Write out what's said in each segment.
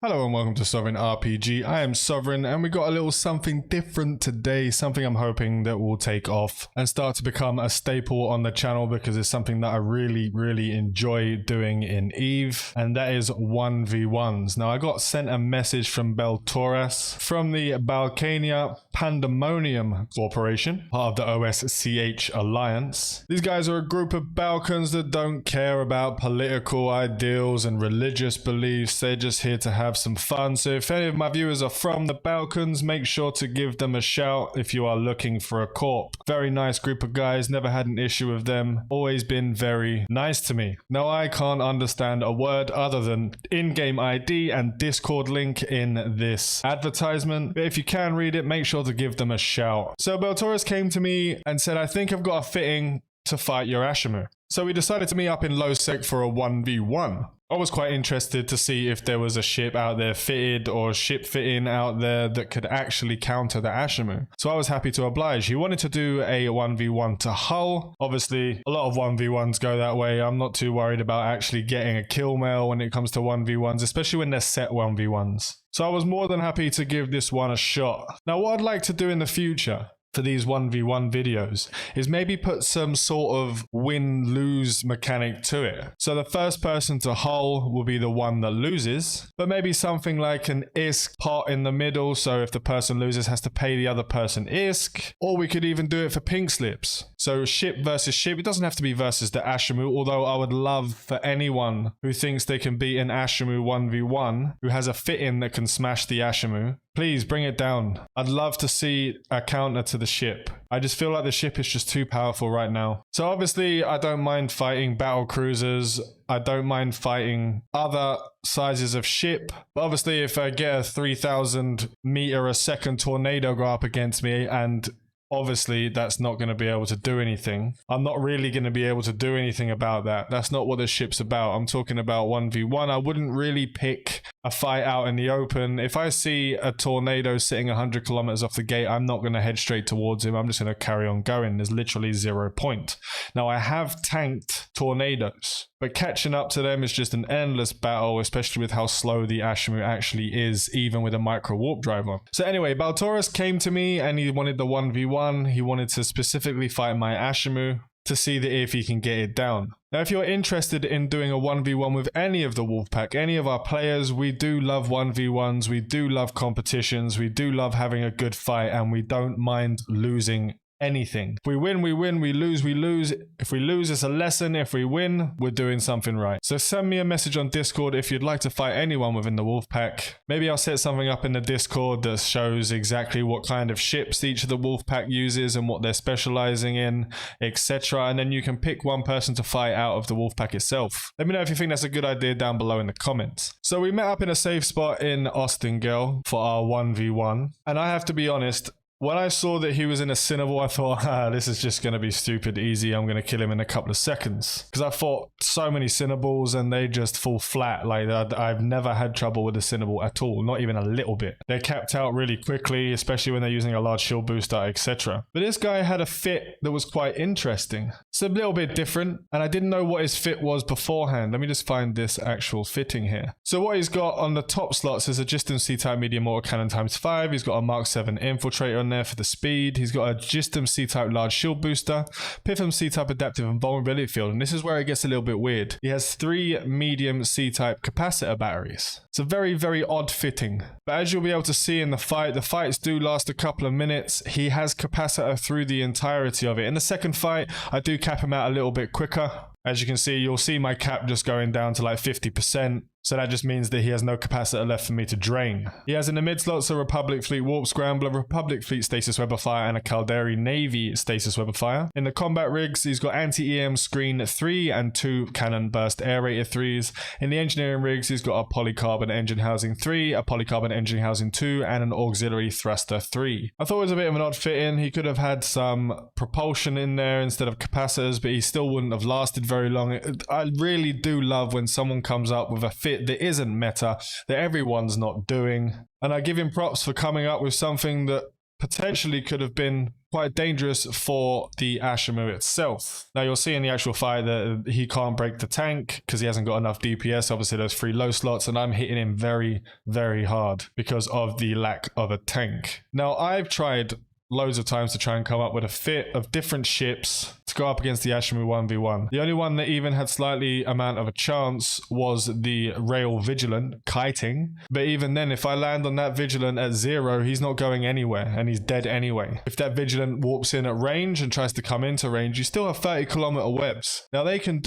Hello and welcome to Sovereign RPG. I am Sovereign and we got a little something different today, something I'm hoping that will take off and start to become a staple on the channel because it's something that I really enjoy doing in EVE, and that is 1v1s. Now I got sent a message from Beltoras from the Balkania Pandemonium Corporation, part of the OSCH Alliance. These guys are a group of Balkans that don't care about political ideals and religious beliefs. They're just here to have some fun. So if any of my viewers are from the Balkans, make sure to give them a shout if you are looking for a corp. Very nice group of guys, never had an issue with them, always been very nice to me. Now I can't understand a word other than in-game ID and Discord link in this advertisement, but if you can read it, make sure to give them a shout. So Beltoras came to me and said, I think I've got a fitting to fight your Ashimmu. So we decided to meet up in low sec for a 1v1. I was quite interested to see if there was a ship out there fitted or ship fitting out there that could actually counter the Ashimmu. So I was happy to oblige. He wanted to do a 1v1 to hull. Obviously, a lot of 1v1s go that way. I'm not too worried about actually getting a kill mail when it comes to 1v1s, especially when they're set 1v1s. So I was more than happy to give this one a shot. Now what I'd like to do in the future for these 1v1 videos is maybe put some sort of win-lose mechanic to it. So the first person to hull will be the one that loses, but maybe something like an ISK pot in the middle, so if the person loses has to pay the other person ISK, or we could even do it for pink slips. So ship versus ship, it doesn't have to be versus the Ashimmu, although I would love for anyone who thinks they can beat an Ashimmu 1v1, who has a fit-in that can smash the Ashimmu, please bring it down. I'd love to see a counter to the ship. I just feel like the ship is just too powerful right now. So obviously I don't mind fighting battle cruisers. I don't mind fighting other sizes of ship. But obviously if I get a 3,000 meter a second tornado go up against me, and obviously that's not going to be able to do anything. I'm not really going to be able to do anything about that. That's not what the ship's about. I'm talking about 1v1. I wouldn't really pick a fight out in the open. If I see a tornado sitting 100 kilometers off the gate, I'm not going to head straight towards him. I'm just going to carry on going. There's literally 0 point. Now I have tanked tornadoes, but catching up to them is just an endless battle, especially with how slow the Ashimmu actually is, even with a micro warp drive on. So anyway, Beltoras came to me and he wanted the 1v1. He wanted to specifically fight my Ashimmu to see if he can get it down. Now, if you're interested in doing a 1v1 with any of the Wolfpack, any of our players, we do love 1v1s, we do love competitions, we do love having a good fight, and we don't mind losing anything. If we win, we win. We lose, we lose. If we lose, it's a lesson. If we win, we're doing something right. So send me a message on Discord if you'd like to fight anyone within the Wolfpack. Maybe I'll set something up in the Discord that shows exactly what kind of ships each of the Wolfpack uses and what they're specializing in, etc. And then you can pick one person to fight out of the Wolfpack itself. Let me know if you think that's a good idea down below in the comments. So we met up in a safe spot in Austin, girl, for our 1v1. And I have to be honest, when I saw that he was in a Cynabal, I thought, this is just going to be stupid easy. I'm going to kill him in a couple of seconds. Because I fought so many Cynabals and they just fall flat. Like, I've never had trouble with a Cynabal at all. Not even a little bit. They're capped out really quickly, especially when they're using a large shield booster, etc. But this guy had a fit that was quite interesting. It's a little bit different. And I didn't know what his fit was beforehand. Let me just find this actual fitting here. So what he's got on the top slots is a Gistum C-type medium mortar cannon ×5. He's got a Mark 7 infiltrator on there for the speed. He's got a Gistum C-type large shield booster, Pitham C-type adaptive and vulnerability field, and this is where it gets a little bit weird. He has 3 medium C-type capacitor batteries. It's a very odd fitting, but as you'll be able to see in the fights do last a couple of minutes. He has capacitor through the entirety of it. In the second fight, I do cap him out a little bit quicker. As you can see, you'll see my cap just going down to like 50%. So that just means that he has no capacitor left for me to drain. He has in the mid slots a Republic Fleet Warp Scrambler, Republic Fleet Stasis Weather Fire, and a Caldari Navy Stasis Weather Fire. In the combat rigs, he's got anti-EM screen 3 and 2 cannon burst aerator 3s. In the engineering rigs, he's got a polycarbon engine housing 3, a polycarbon engine housing 2, and an auxiliary thruster 3. I thought it was a bit of an odd fit in. He could have had some propulsion in there instead of capacitors, but he still wouldn't have lasted very long. I really do love when someone comes up with a fit that isn't meta, that everyone's not doing. And I give him props for coming up with something that potentially could have been quite dangerous for the Ashimmu itself. Now you'll see in the actual fight that he can't break the tank because he hasn't got enough DPS. Obviously those 3 low slots, and I'm hitting him very, very hard because of the lack of a tank. Now I've tried loads of times to try and come up with a fit of different ships to go up against the Ashimmu 1v1. The only one that even had slightly amount of a chance was the Rail Vigilant kiting. But even then, if I land on that Vigilant at 0, he's not going anywhere and he's dead anyway. If that Vigilant warps in at range and tries to come into range, you still have 30-kilometer webs. Now they can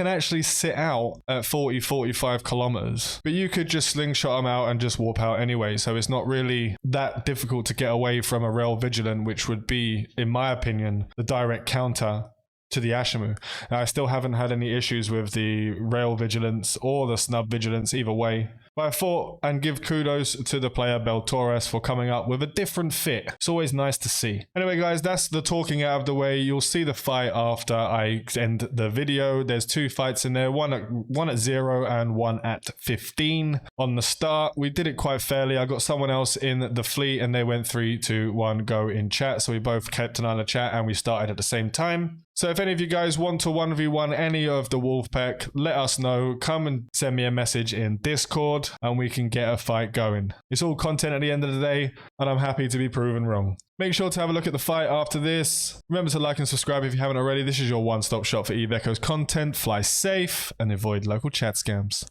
actually sit out at 40-45 kilometers, but you could just slingshot them out and just warp out anyway. So it's not really that difficult to get away from a Rail Vigilant, which would be, in my opinion, the direct counter to the Ashimmu. Now, I still haven't had any issues with the Rail Vigilance or the Snub Vigilance either way. But I thought and give kudos to the player Beltorres for coming up with a different fit. It's always nice to see. Anyway, guys, that's the talking out of the way. You'll see the fight after I end the video. There's 2 fights in there, one at 0 and one at 15. On the start, we did it quite fairly. I got someone else in the fleet and they went 3, 2, 1, go in chat. So we both kept an eye on the chat and we started at the same time. So if any of you guys want to 1v1 any of the Wolfpack, let us know. Come and send me a message in Discord and we can get a fight going. It's all content at the end of the day and I'm happy to be proven wrong. Make sure to have a look at the fight after this. Remember to like and subscribe if you haven't already. This is your one-stop shop for Eve Echo's content. Fly safe and avoid local chat scams.